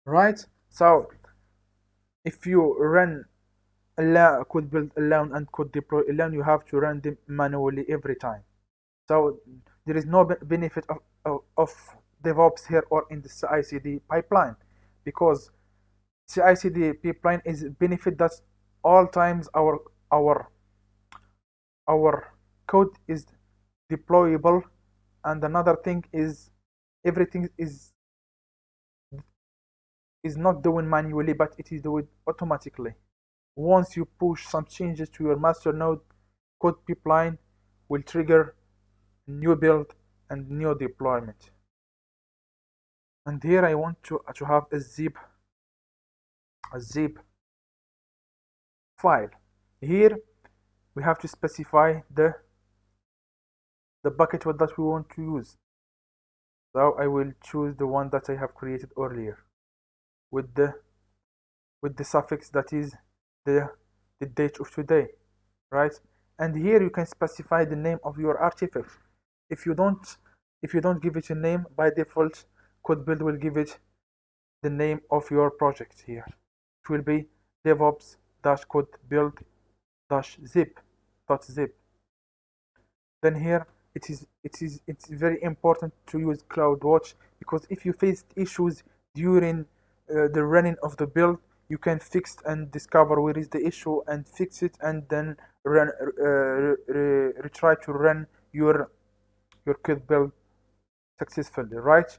right? So if you run allow could build alone and could deploy alone, you have to run them manually every time. So there is no benefit of DevOps here or in the CI/CD pipeline, because CI/CD pipeline is benefit that all times our our code is deployable, and another thing is everything is not doing manually, but it is doing automatically. Once you push some changes to your master node, code pipeline will trigger new build and new deployment. And here I want to have a zip file. Here we have to specify the bucket that we want to use. So I will choose the one that I have created earlier with the suffix that is the the date of today, right? And here you can specify the name of your artifact. If you don't if you don't give it a name, by default code build will give it the name of your project. Here it will be devops code build zip. Then here it's very important to use CloudWatch, because if you face issues during the running of the build, you can fix and discover where is the issue and fix it, and then run retry to run your code build successfully, right?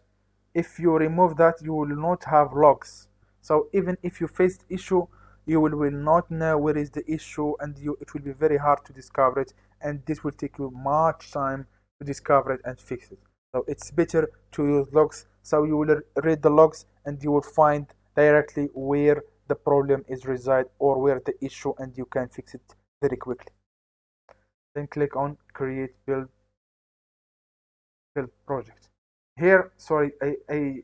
If you remove that, you will not have logs. So even if you face issue, you will not know where is the issue, and it will be very hard to discover it, and this will take you much time to discover it and fix it. So it's better to use logs. So you will read the logs and you will find directly where the problem is reside or where the issue, and you can fix it very quickly. Then click on create build project. Here, sorry, I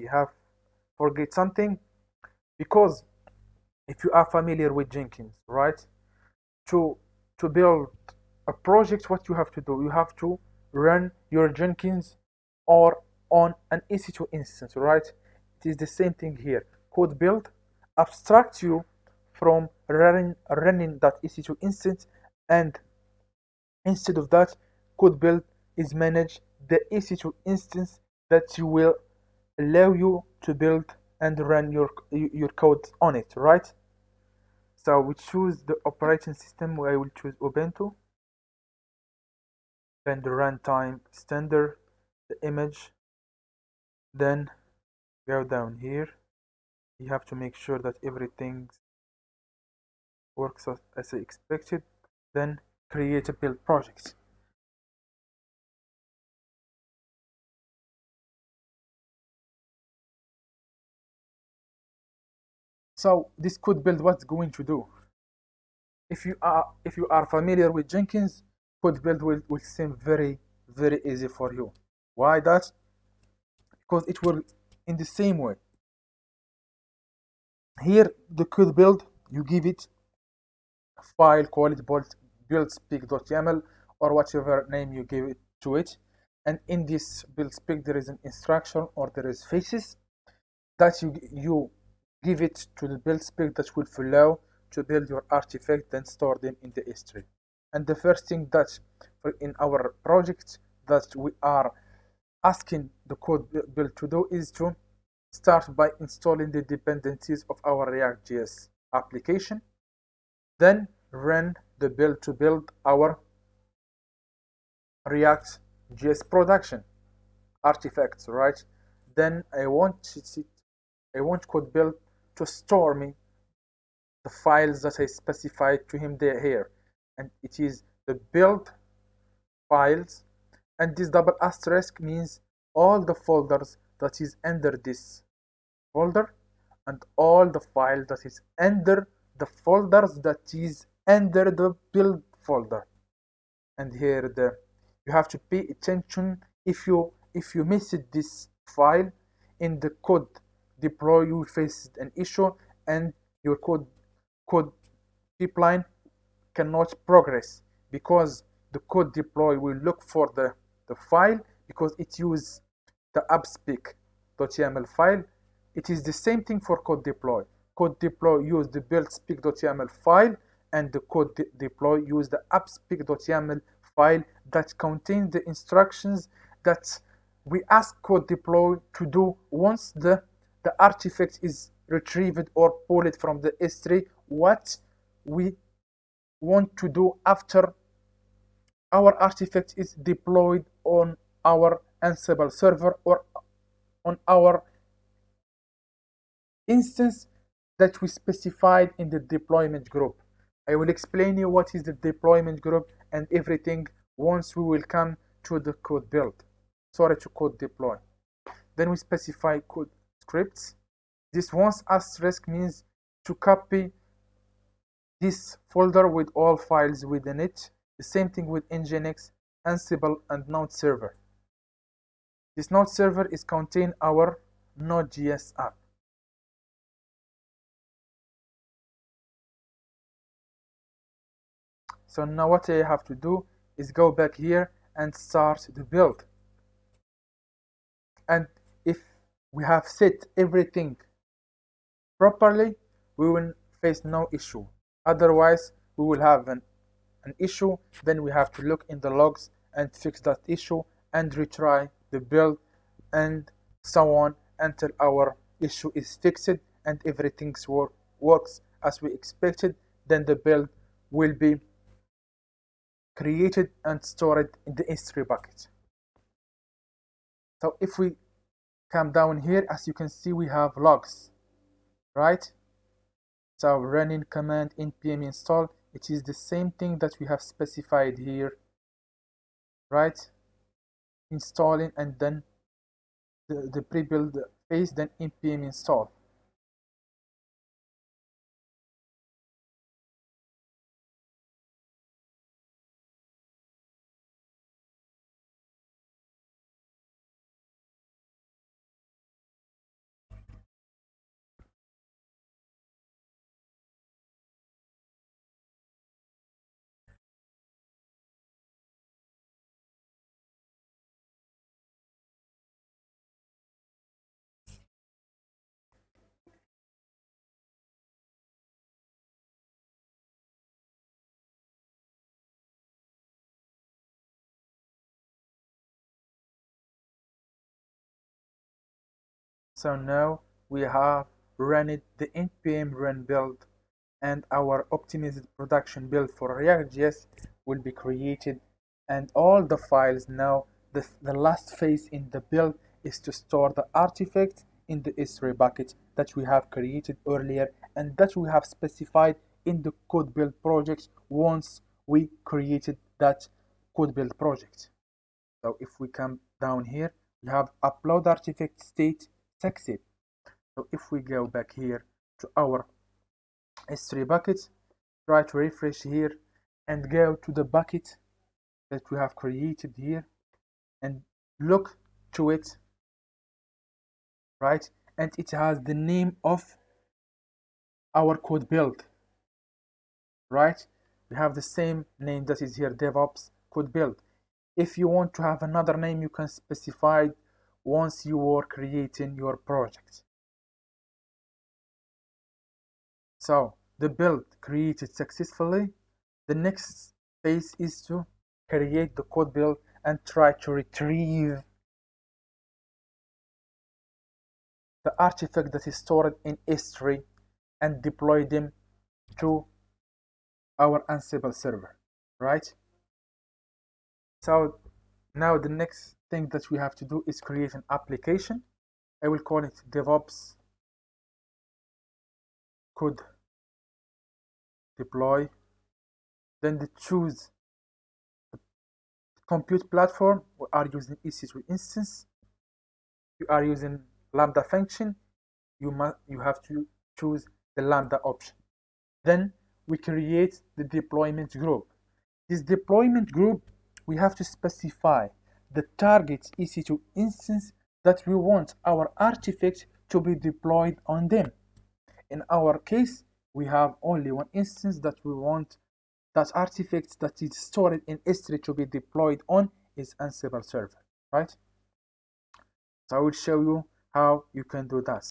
have forget something, because if you are familiar with Jenkins, right? To to build a project, what you have to do, you have to run your Jenkins or on an EC2 instance, right? It is the same thing here. Code build abstracts you from running that EC2 instance, and instead of that, code build is manage the EC2 instance that you will allow you to build and run your code on it, right? So we choose the operating system. I will choose Ubuntu. Then the runtime standard, the image. Then go down here. You have to make sure that everything works as expected. Then create a build project. So this code build, what's going to do? If you are familiar with Jenkins, code build will seem very easy for you. Why that? Because it will in the same way. Here the code build, you give it a file, call it build-spec.yaml or whatever name you give it to it, and in this build spec there is an instruction or there is phases that you give it to the build spec that will follow to build your artifact, then store them in the S3. And the first thing that in our project that we are asking the code build to do is to start by installing the dependencies of our React.js application, then run the build to build our React.js production artifacts, right? Then I want code build to store me the files that I specified to him there here, and it is the build files, and this double asterisk means all the folders that is under this folder and all the files that is under the folders that is under the build folder. And here you have to pay attention. If you miss this file in the code deploy, you will face an issue and your code pipeline cannot progress, because the code deploy will look for the file, because it uses the abspec.yaml file. It is the same thing for code deploy. Code deploy use the build speak.yaml file, and the code deploy use the app speak.yaml file that contains the instructions that we ask code deploy to do once the artifact is retrieved or pulled from the S3, what we want to do after our artifact is deployed on our Ansible server or on our instance that we specified in the deployment group. I will explain you what is the deployment group and everything once we will come to the code build. Sorry, to code deploy. Then we specify code scripts. This once asterisk means to copy this folder with all files within it. The same thing with Nginx, Ansible, and Node server. This Node server is contain our Node.js app. So now what I have to do is go back here and start the build. And if we have set everything properly, we will face no issue. Otherwise, we will have an issue. Then we have to look in the logs and fix that issue and retry the build and so on until our issue is fixed and everything works as we expected. Then the build will be created and stored in the S3 bucket. So if we come down here, as you can see, we have logs, right? So running command npm install, it is the same thing that we have specified here, right? Installing and then the pre-build phase, then npm install. So now we have run the npm run build, and our optimized production build for React.js will be created, and all the files now, the last phase in the build is to store the artifact in the S3 bucket that we have created earlier and that we have specified in the code build project once we created that code build project. So if we come down here, we have upload artifact state succeed. So if we go back here to our S3 bucket, try to refresh here and go to the bucket that we have created here and look to it, right? And it has the name of our code build, right? We have the same name that is here, DevOps code build. If you want to have another name, you can specify it once you are creating your project. So the build created successfully. The next phase is to create the code build and try to retrieve the artifact that is stored in S3 and deploy them to our Ansible server, right? So now the next thing that we have to do is create an application. I will call it DevOps code deploy. Then choose the compute platform. We are using EC2 instance. You are using Lambda function. You have to choose the Lambda option. Then we create the deployment group. This deployment group, we have to specify the target EC2 instance that we want our artifact to be deployed on them. In our case, we have only one instance that we want that artifact that is stored in S3 to be deployed on is Ansible server, right? So I will show you how you can do that.